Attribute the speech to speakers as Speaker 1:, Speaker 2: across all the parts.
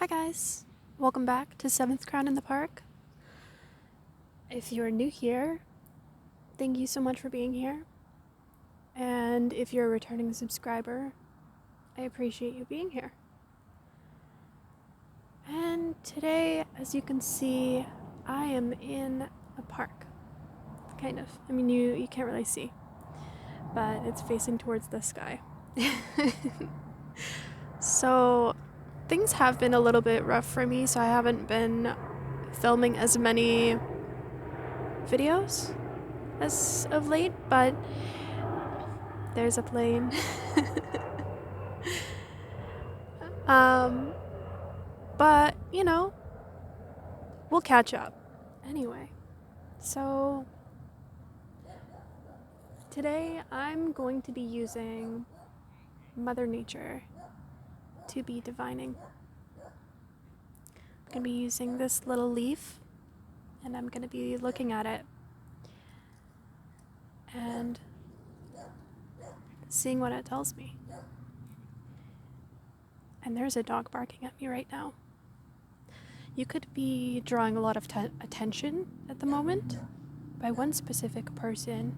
Speaker 1: Hi guys, welcome back to 7th Crown in the Park. If you're new here, thank you so much for being here. And if you're a returning subscriber, I appreciate you being here. And today, as you can see, I am in a park. Kind of. I mean, you can't really see, but it's facing towards the sky. So things have been a little bit rough for me, so I haven't been filming as many videos as of late, but there's a plane. But, you know, we'll catch up. Anyway, so today I'm going to be using Mother Nature to be divining. I'm going to be using this little leaf, and I'm going to be looking at it and seeing what it tells me. And there's a dog barking at me right now. You could be drawing a lot of attention at the moment by one specific person.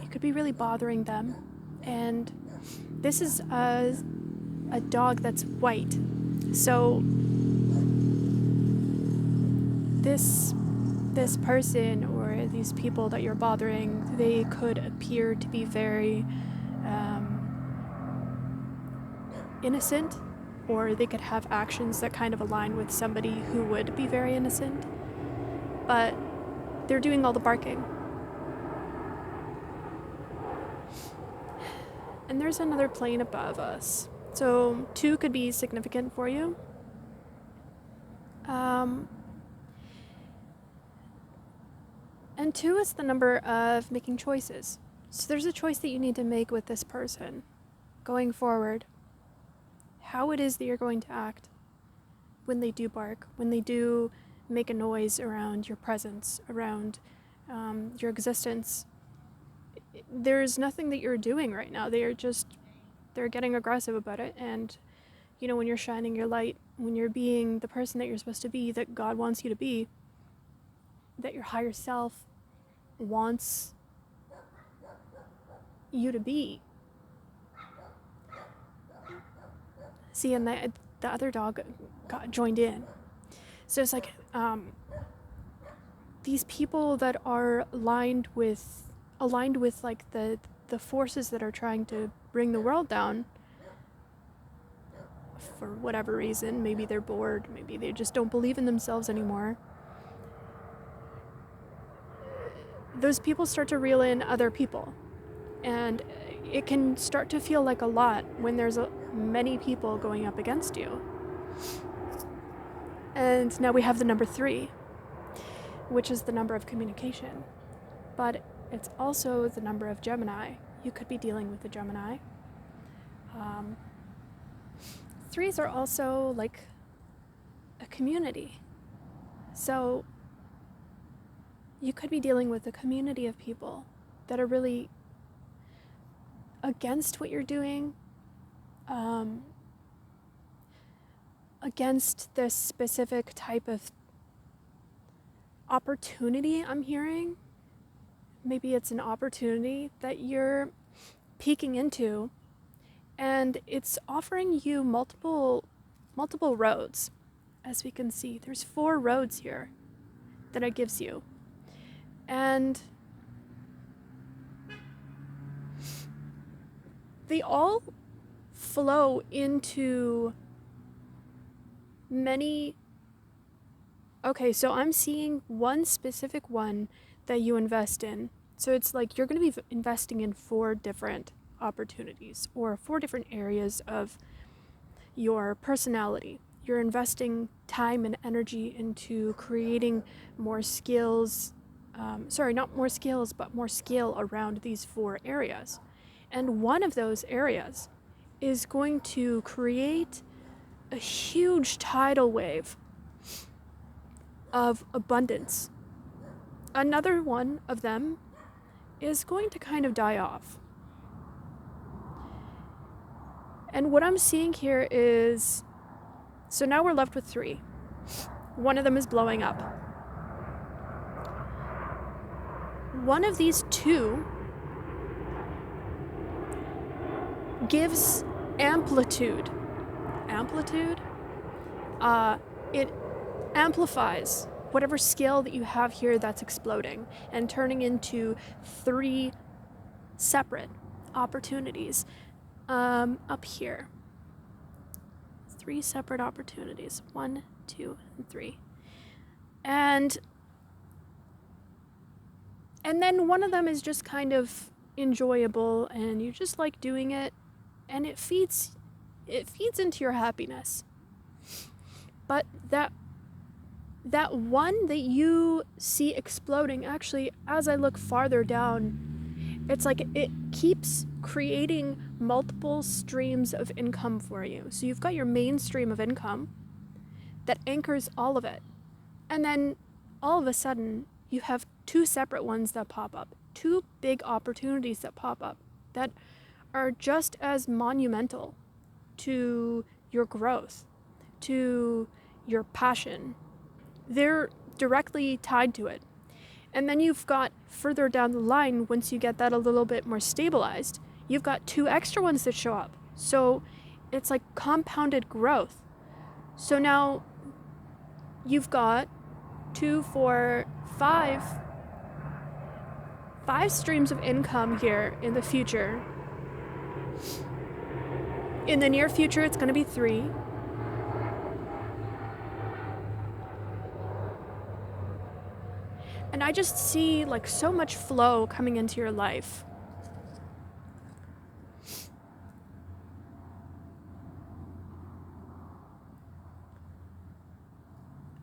Speaker 1: It could be really bothering them. And this is a dog that's white. So this person or these people that you're bothering, they could appear to be very innocent, or they could have actions that kind of align with somebody who would be very innocent, but they're doing all the barking. And there's another plane above us, so 2 could be significant for you. And 2 is the number of making choices. So there's a choice that you need to make with this person going forward. How it is that you're going to act when they do bark, when they do make a noise around your presence, around your existence. There's nothing that you're doing right now. They're getting aggressive about it. And, you know, when you're shining your light, when you're being the person that you're supposed to be, that God wants you to be, that your higher self wants you to be. See, and the other dog got joined in. So it's like these people that are aligned with like the forces that are trying to bring the world down for whatever reason. Maybe they're bored, maybe they just don't believe in themselves anymore. Those people start to reel in other people, and it can start to feel like a lot when there's many people going up against you. And now we have the number 3, which is the number of communication, but it's also the number of Gemini. You could be dealing with a Gemini. 3s are also like a community. So you could be dealing with a community of people that are really against what you're doing, against this specific type of opportunity I'm hearing. Maybe it's an opportunity that you're peeking into, and it's offering you multiple roads. As we can see, there's 4 roads here that it gives you. And they all flow into many. Okay, so I'm seeing one specific one that you invest in. So it's like you're going to be investing in 4 different opportunities or 4 different areas of your personality. You're investing time and energy into creating more skills. Not more skills, but more skill around these 4 areas. And one of those areas is going to create a huge tidal wave of abundance. Another one of them is going to kind of die off. And what I'm seeing here is So now we're left with 3. One of them is blowing up. One of these 2 gives amplitude. Amplitude? It amplifies whatever scale that you have here that's exploding and turning into 3 separate opportunities up here. 3 separate opportunities. 1, 2, and 3. And then one of them is just kind of enjoyable and you just like doing it, and it feeds into your happiness. But that one that you see exploding, actually, as I look farther down, it's like it keeps creating multiple streams of income for you. So you've got your main stream of income that anchors all of it. And then all of a sudden, you have 2 separate ones that pop up. 2 big opportunities that pop up that are just as monumental to your growth, to your passion. They're directly tied to it. And then you've got further down the line, once you get that a little bit more stabilized, you've got 2 extra ones that show up. So it's like compounded growth. So now you've got 2, 4, 5 streams of income here in the future. In the near future, it's going to be 3. And I just see like so much flow coming into your life.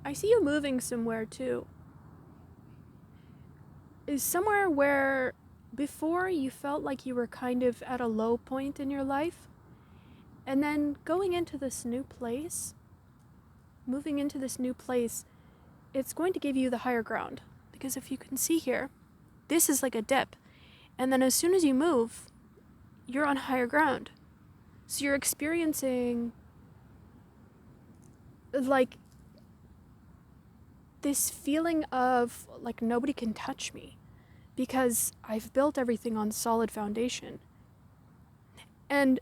Speaker 1: I see you moving somewhere too. Is somewhere where before you felt like you were kind of at a low point in your life, and then going into this new place, moving into this new place, it's going to give you the higher ground. Because if you can see here, this is like a dip. And then as soon as you move, you're on higher ground. So you're experiencing like this feeling of like nobody can touch me because I've built everything on solid foundation. And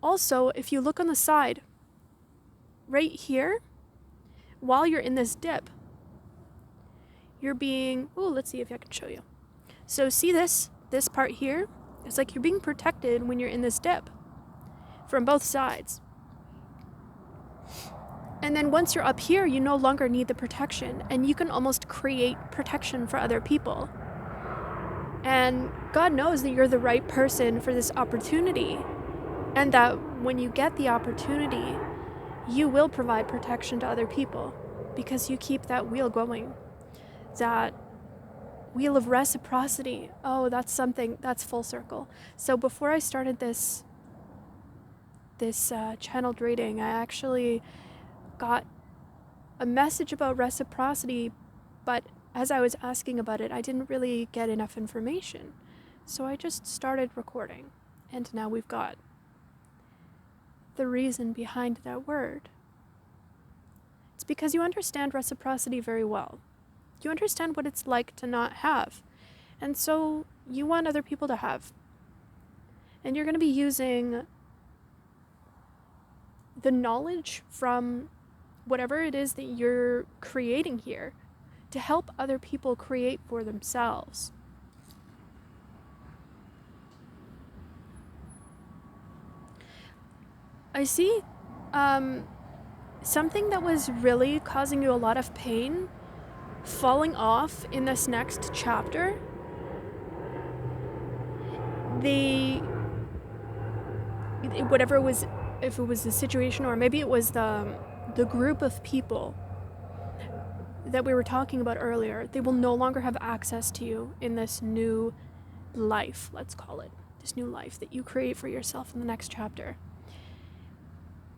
Speaker 1: also, if you look on the side, right here, while you're in this dip, you're being, let's see if I can show you. So see this part here? It's like you're being protected when you're in this dip from both sides. And then once you're up here, you no longer need the protection, and you can almost create protection for other people. And God knows that you're the right person for this opportunity, and that when you get the opportunity, you will provide protection to other people because you keep that wheel going. That wheel of reciprocity. Oh, that's something, that's full circle. So before I started this channeled reading, I actually got a message about reciprocity, but as I was asking about it, I didn't really get enough information. So I just started recording, and now we've got the reason behind that word. It's because you understand reciprocity very well. You understand what it's like to not have, and so you want other people to have. And you're going to be using the knowledge from whatever it is that you're creating here to help other people create for themselves. I see something that was really causing you a lot of pain falling off in this next chapter. Whatever it was, if it was the situation or maybe it was the group of people that we were talking about earlier, they will no longer have access to you in this new life, let's call it, this new life that you create for yourself in the next chapter.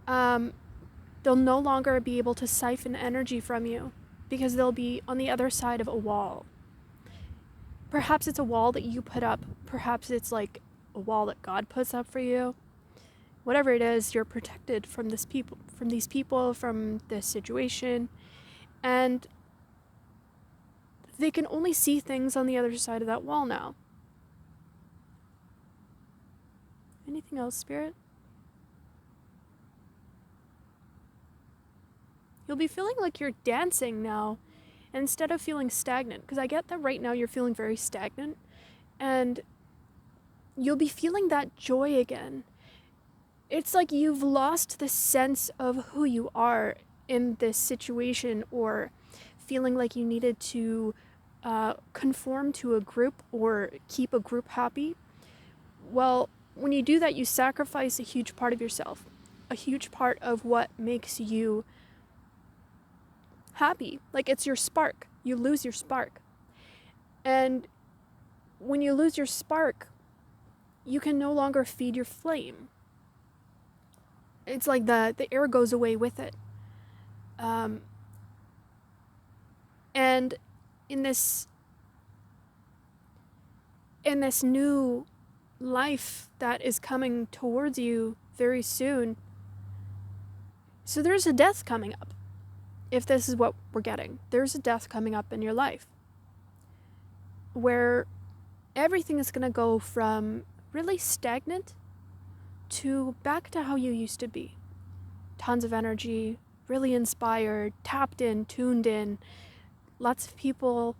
Speaker 1: They'll no longer be able to siphon energy from you because they'll be on the other side of a wall. Perhaps it's a wall that you put up, perhaps it's like a wall that God puts up for you. whatever it is, you're protected from these people, from this situation, and they can only see things on the other side of that wall now. Anything else, Spirit? You'll be feeling like you're dancing now instead of feeling stagnant, because I get that right now you're feeling very stagnant, and you'll be feeling that joy again. It's like you've lost the sense of who you are in this situation, or feeling like you needed to conform to a group or keep a group happy. Well, when you do that, you sacrifice a huge part of yourself, a huge part of what makes you happy. Like, it's your spark. You lose your spark. And when you lose your spark, you can no longer feed your flame. It's like the air goes away with it. And in this new life that is coming towards you very soon, so there's a death coming up. If this is what we're getting, there's a death coming up in your life where everything is going to go from really stagnant to back to how you used to be. Tons of energy, really inspired, tapped in, tuned in, lots of people.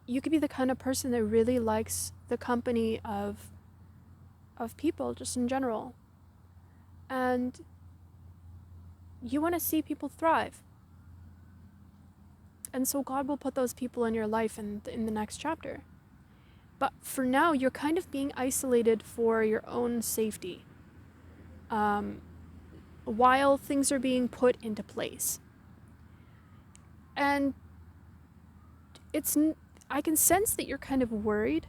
Speaker 1: You could be the kind of person that really likes the company of people just in general. And you want to see people thrive. And so God will put those people in your life in the next chapter. But for now, you're kind of being isolated for your own safety, while things are being put into place. And I can sense that you're kind of worried,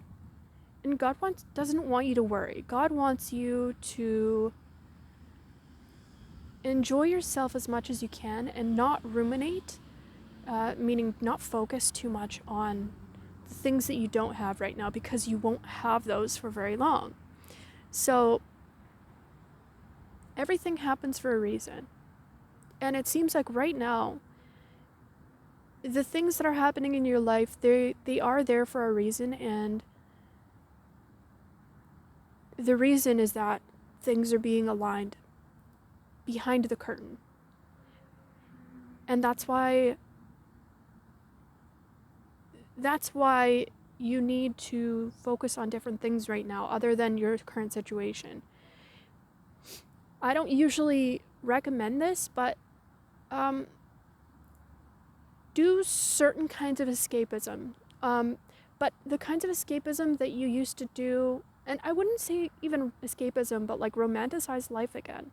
Speaker 1: and God doesn't want you to worry. God wants you to enjoy yourself as much as you can and not ruminate, meaning not focus too much on the things that you don't have right now, because you won't have those for very long. So everything happens for a reason. And it seems like right now, the things that are happening in your life, they are there for a reason, and the reason is that things are being aligned behind the curtain. And that's why you need to focus on different things right now other than your current situation. I don't usually recommend this, but do certain kinds of escapism. But the kinds of escapism that you used to do, and I wouldn't say even escapism, but like romanticize life again.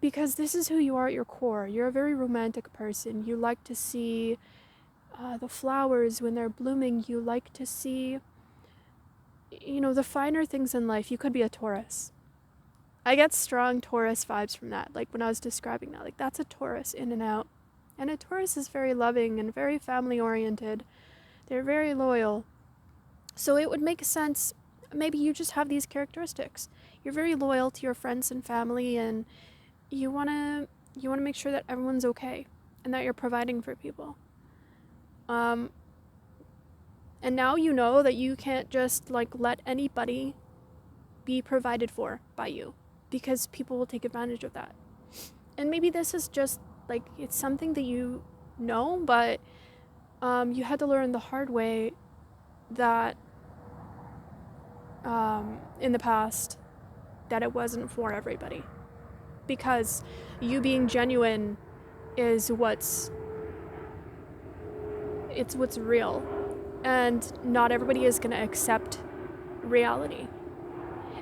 Speaker 1: Because this is who you are at your core. You're a very romantic person. You like to see the flowers when they're blooming. You like to see, the finer things in life. You could be a Taurus. I get strong Taurus vibes from that. Like when I was describing that, like that's a Taurus in and out. And a Taurus is very loving and very family oriented. They're very loyal. So it would make sense. Maybe you just have these characteristics. You're very loyal to your friends and family, and you want to make sure that everyone's okay and that you're providing for people. And now you know that you can't just like let anybody be provided for by you, because people will take advantage of that. And maybe this is just like, it's something that you know, but you had to learn the hard way that in the past that it wasn't for everybody, because you being genuine is what's real, and not everybody is going to accept reality.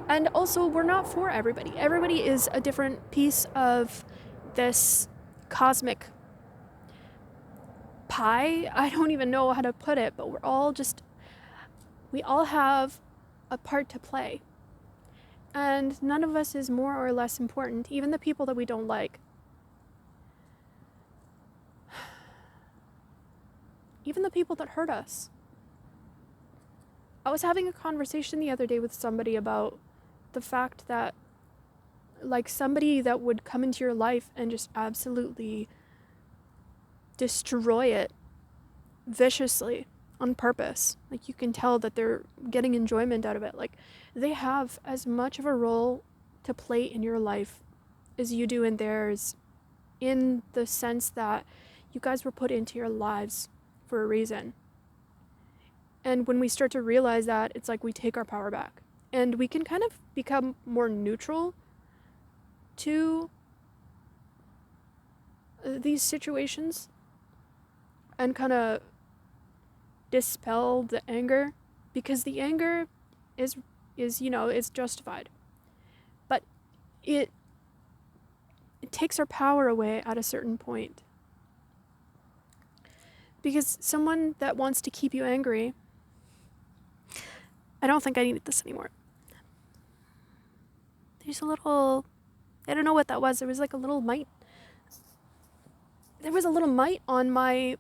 Speaker 1: And also, we're not for everybody. Everybody is a different piece of this cosmic pie. I don't even know how to put it, but we all have a part to play. And none of us is more or less important, even the people that we don't like. Even the people that hurt us. I was having a conversation the other day with somebody about the fact that like somebody that would come into your life and just absolutely destroy it viciously on purpose. Like you can tell that they're getting enjoyment out of it. Like they have as much of a role to play in your life as you do in theirs, in the sense that you guys were put into your lives for a reason. And when we start to realize that, it's like we take our power back and we can kind of become more neutral to these situations and kind of dispel the anger, because the anger is it's justified, but it takes our power away at a certain point, because someone that wants to keep you angry, I don't think I need this anymore. There's a little, I don't know what that was. There was like a little mite. There was a little mite on my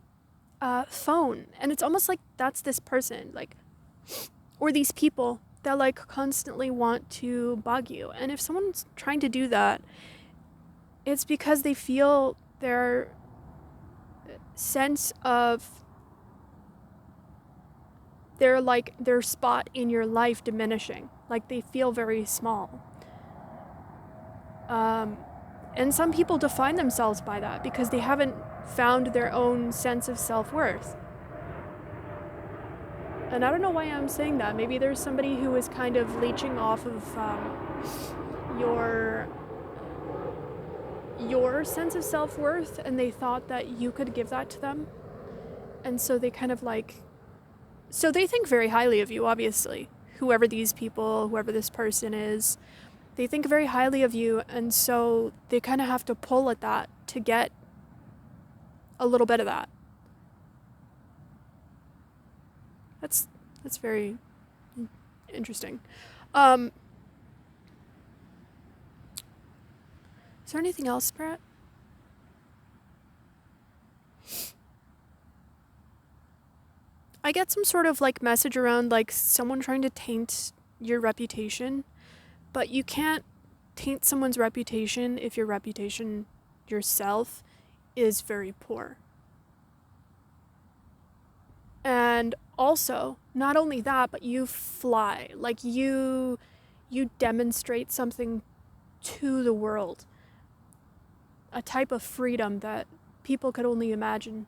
Speaker 1: phone, and it's almost like that's this person, like, or these people that like constantly want to bug you. And if someone's trying to do that, it's because they feel their sense of their spot in your life diminishing. Like they feel very small. And some people define themselves by that because they haven't found their own sense of self-worth. And I don't know why I'm saying that. Maybe there's somebody who is kind of leeching off of your sense of self-worth, and they thought that you could give that to them. And so they kind of so they think very highly of you, obviously. Whoever this person is, they think very highly of you, and so they kind of have to pull at that to get a little bit of that. That's very interesting. Is there anything else, Brett? I get some sort of like message around like someone trying to taint your reputation, but you can't taint someone's reputation if your reputation yourself is very poor. And also, not only that, but you fly. Like you demonstrate something to the world. A type of freedom that people could only imagine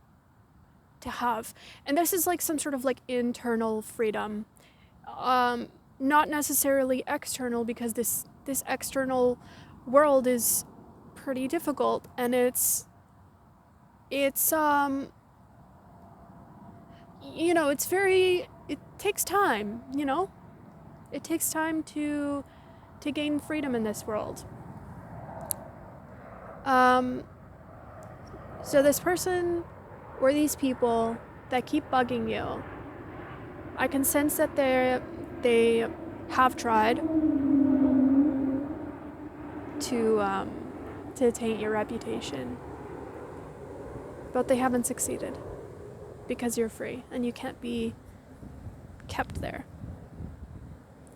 Speaker 1: to have. And this is like some sort of like internal freedom. Not necessarily external, because this external world is pretty difficult, and it's it takes time, it takes time to gain freedom in this world. So this person or these people that keep bugging you, I can sense that they have tried to taint your reputation, but they haven't succeeded, because you're free and you can't be kept there.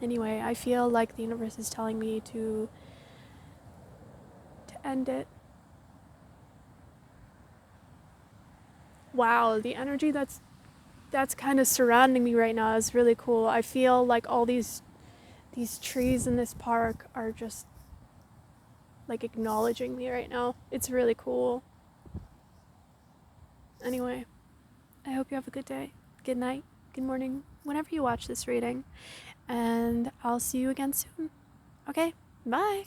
Speaker 1: Anyway, I feel like the universe is telling me to end it. Wow, the energy that's kind of surrounding me right now is really cool. I feel like all these trees in this park are just like acknowledging me right now. It's really cool. Anyway, I hope you have a good day, good night, good morning, whenever you watch this reading, and I'll see you again soon. Okay, bye.